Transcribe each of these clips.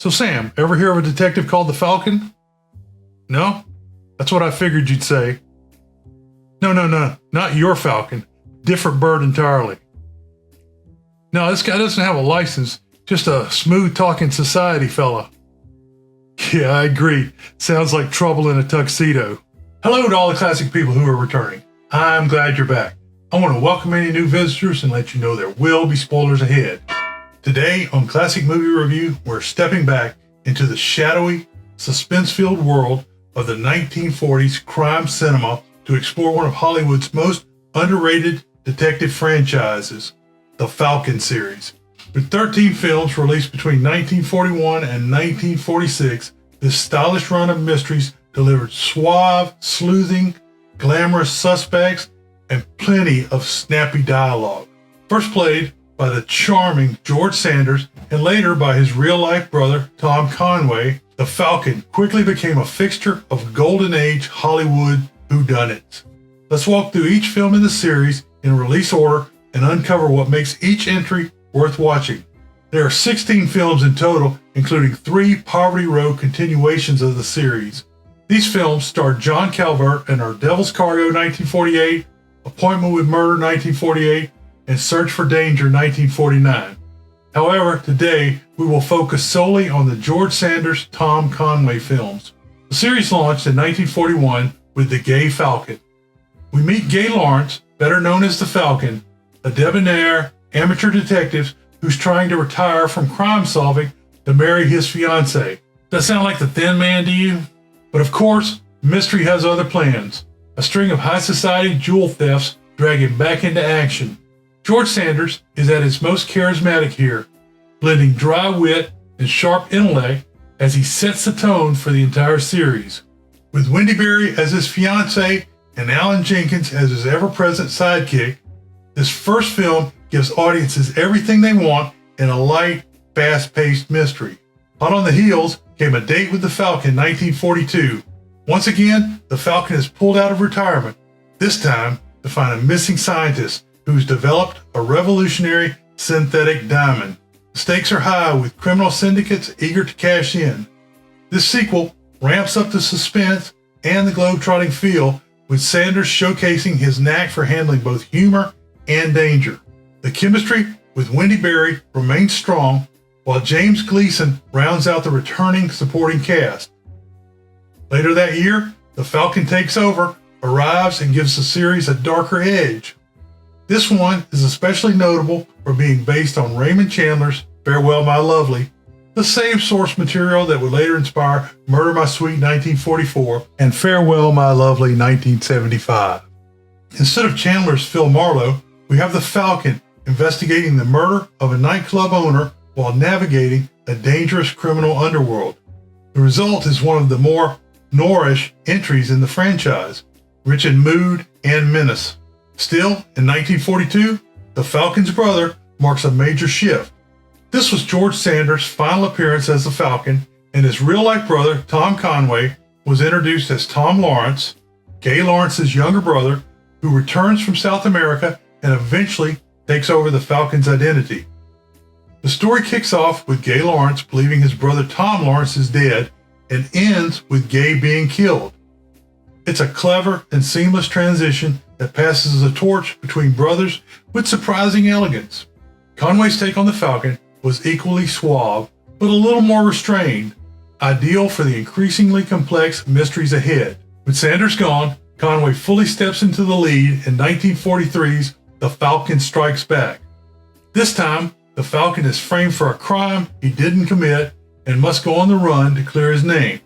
So Sam, ever hear of a detective called the Falcon? No? That's what I figured you'd say. No, not your Falcon. Different bird entirely. No, this guy doesn't have a license, just a smooth-talking society fella. Yeah, I agree. Sounds like trouble in a tuxedo. Hello to all the classic people who are returning. I'm glad you're back. I want to welcome any new visitors and let you know there will be spoilers ahead. Today on Classic Movie Review, we're stepping back into the shadowy, suspense-filled world of the 1940s crime cinema to explore one of Hollywood's most underrated detective franchises, the Falcon series. With 13 films released between 1941 and 1946, this stylish run of mysteries delivered suave, sleuthing, glamorous suspects, and plenty of snappy dialogue. First played by the charming George Sanders and later by his real-life brother Tom Conway, the Falcon quickly became a fixture of Golden Age Hollywood whodunits. Let's walk through each film in the series in release order and uncover what makes each entry worth watching. There are 16 films in total, including 3 Poverty Row continuations of the series. These films starred John Calvert and Our Devil's Cargo 1948, Appointment with Murder 1948, and Search for Danger 1949. However, today we will focus solely on the George Sanders, Tom Conway films. The series launched in 1941 with The Gay Falcon. We meet Gay Lawrence, better known as the Falcon, a debonair amateur detective who's trying to retire from crime solving to marry his fiancée. Does that sound like the Thin Man to you? But of course, mystery has other plans. A string of high society jewel thefts drag him back into action. George Sanders is at his most charismatic here, blending dry wit and sharp intellect as he sets the tone for the entire series. With Wendy Berry as his fiancée and Alan Jenkins as his ever-present sidekick, this first film gives audiences everything they want in a light, fast-paced mystery. Hot on the heels came A Date with the Falcon 1942. Once again, the Falcon is pulled out of retirement, this time to find a missing scientist who's developed a revolutionary synthetic diamond. The stakes are high with criminal syndicates eager to cash in. This sequel ramps up the suspense and the globe-trotting feel, with Sanders showcasing his knack for handling both humor and danger. The chemistry with Wendy Berry remains strong, while James Gleason rounds out the returning supporting cast. Later that year, The Falcon Takes Over arrives and gives the series a darker edge. This one is especially notable for being based on Raymond Chandler's Farewell My Lovely, the same source material that would later inspire Murder My Sweet 1944 and Farewell My Lovely 1975. Instead of Chandler's Phil Marlowe, we have the Falcon investigating the murder of a nightclub owner while navigating a dangerous criminal underworld. The result is one of the more noirish entries in the franchise, rich in mood and menace. Still, in 1942, the Falcon's brother marks a major shift. This was George Sanders' final appearance as the Falcon, and his real-life brother, Tom Conway, was introduced as Tom Lawrence, Gay Lawrence's younger brother, who returns from South America and eventually takes over the Falcon's identity. The story kicks off with Gay Lawrence believing his brother Tom Lawrence is dead and ends with Gay being killed. It's a clever and seamless transition that passes the torch between brothers with surprising elegance. Conway's take on the Falcon was equally suave, but a little more restrained, ideal for the increasingly complex mysteries ahead. With Sanders gone, Conway fully steps into the lead in 1943's The Falcon Strikes Back. This time, the Falcon is framed for a crime he didn't commit and must go on the run to clear his name.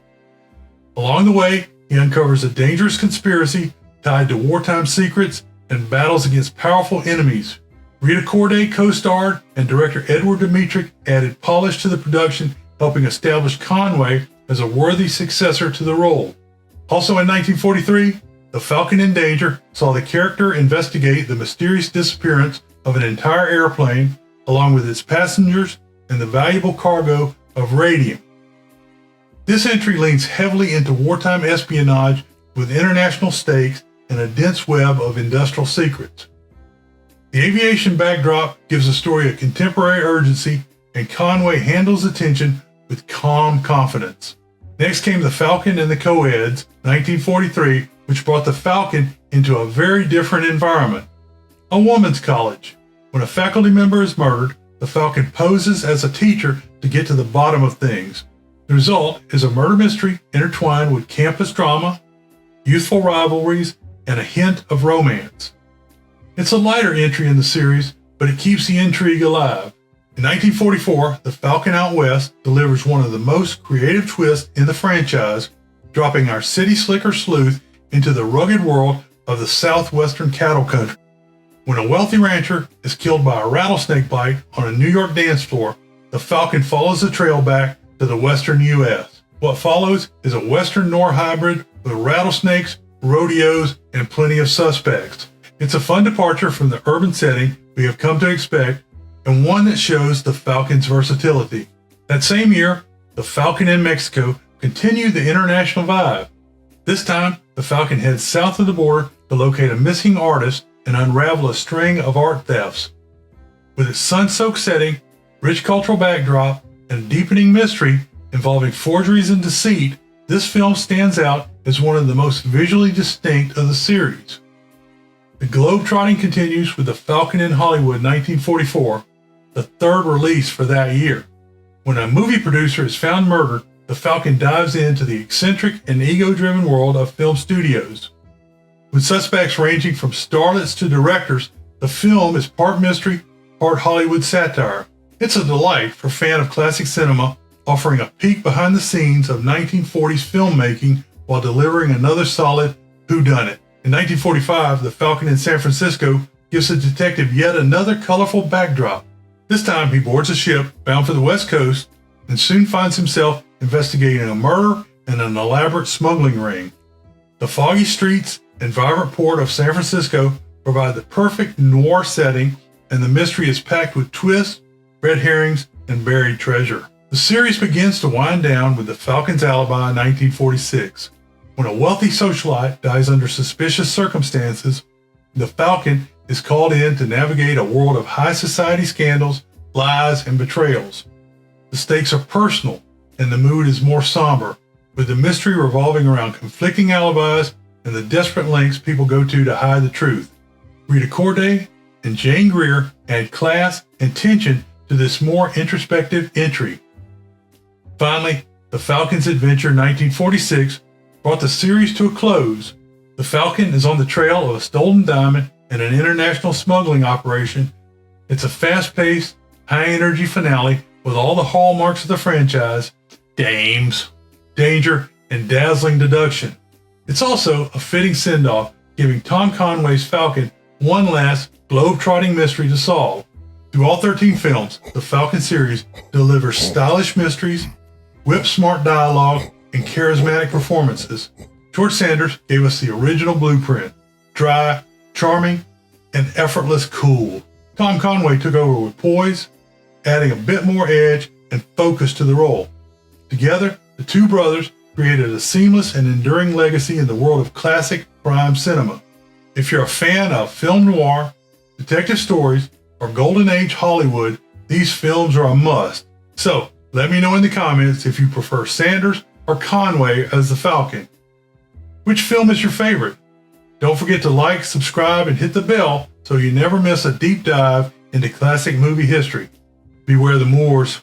Along the way, he uncovers a dangerous conspiracy tied to wartime secrets and battles against powerful enemies. Rita Corday co-starred, and director Edward Dmytryk added polish to the production, helping establish Conway as a worthy successor to the role. Also in 1943, The Falcon in Danger saw the character investigate the mysterious disappearance of an entire airplane, along with its passengers and the valuable cargo of radium. This entry leans heavily into wartime espionage with international stakes and a dense web of industrial secrets. The aviation backdrop gives the story a contemporary urgency, and Conway handles the tension with calm confidence. Next came The Falcon and the Co-Eds, 1943, which brought the Falcon into a very different environment. A woman's college. When a faculty member is murdered, the Falcon poses as a teacher to get to the bottom of things. The result is a murder mystery intertwined with campus drama, youthful rivalries, and a hint of romance. It's a lighter entry in the series, but it keeps the intrigue alive. In 1944, The Falcon Out West delivers one of the most creative twists in the franchise, dropping our city slicker sleuth into the rugged world of the southwestern cattle country. When a wealthy rancher is killed by a rattlesnake bite on a New York dance floor, the Falcon follows the trail back to the western U.S. What follows is a western-nor hybrid with rattlesnakes, rodeos, and plenty of suspects. It's a fun departure from the urban setting we have come to expect, and one that shows the Falcon's versatility. That same year, The Falcon in Mexico continued the international vibe. This time, the Falcon heads south of the border to locate a missing artist and unravel a string of art thefts. With its sun-soaked setting, rich cultural backdrop, and deepening mystery involving forgeries and deceit, this film stands out as one of the most visually distinct of the series. The globetrotting continues with The Falcon in Hollywood 1944, the third release for that year. When a movie producer is found murdered, the Falcon dives into the eccentric and ego-driven world of film studios. With suspects ranging from starlets to directors, the film is part mystery, part Hollywood satire. It's a delight for fans of classic cinema, offering a peek behind the scenes of 1940s filmmaking while delivering another solid whodunit. In 1945, The Falcon in San Francisco gives the detective yet another colorful backdrop. This time he boards a ship bound for the West Coast and soon finds himself investigating a murder and an elaborate smuggling ring. The foggy streets and vibrant port of San Francisco provide the perfect noir setting, and the mystery is packed with twists, red herrings, and buried treasure. The series begins to wind down with The Falcon's alibi in 1946. When a wealthy socialite dies under suspicious circumstances, the Falcon is called in to navigate a world of high society scandals, lies, and betrayals. The stakes are personal, and the mood is more somber, with the mystery revolving around conflicting alibis and the desperate lengths people go to hide the truth. Rita Corday and Jane Greer add class and tension to this more introspective entry. Finally, The Falcon's Adventure 1946 brought the series to a close. The Falcon is on the trail of a stolen diamond and an international smuggling operation. It's a fast-paced, high-energy finale with all the hallmarks of the franchise: dames, danger, and dazzling deduction. It's also a fitting send-off, giving Tom Conway's Falcon one last globe-trotting mystery to solve. Through all 13 films, the Falcon series delivers stylish mysteries, whip-smart dialogue, and charismatic performances. George Sanders gave us the original blueprint: dry, charming, and effortless cool. Tom Conway took over with poise, adding a bit more edge and focus to the role. Together, the two brothers created a seamless and enduring legacy in the world of classic crime cinema. If you're a fan of film noir, detective stories, or Golden Age Hollywood, these films are a must. So, let me know in the comments if you prefer Sanders or Conway as the Falcon. Which film is your favorite? Don't forget to like, subscribe, and hit the bell so you never miss a deep dive into classic movie history. Beware the Moors.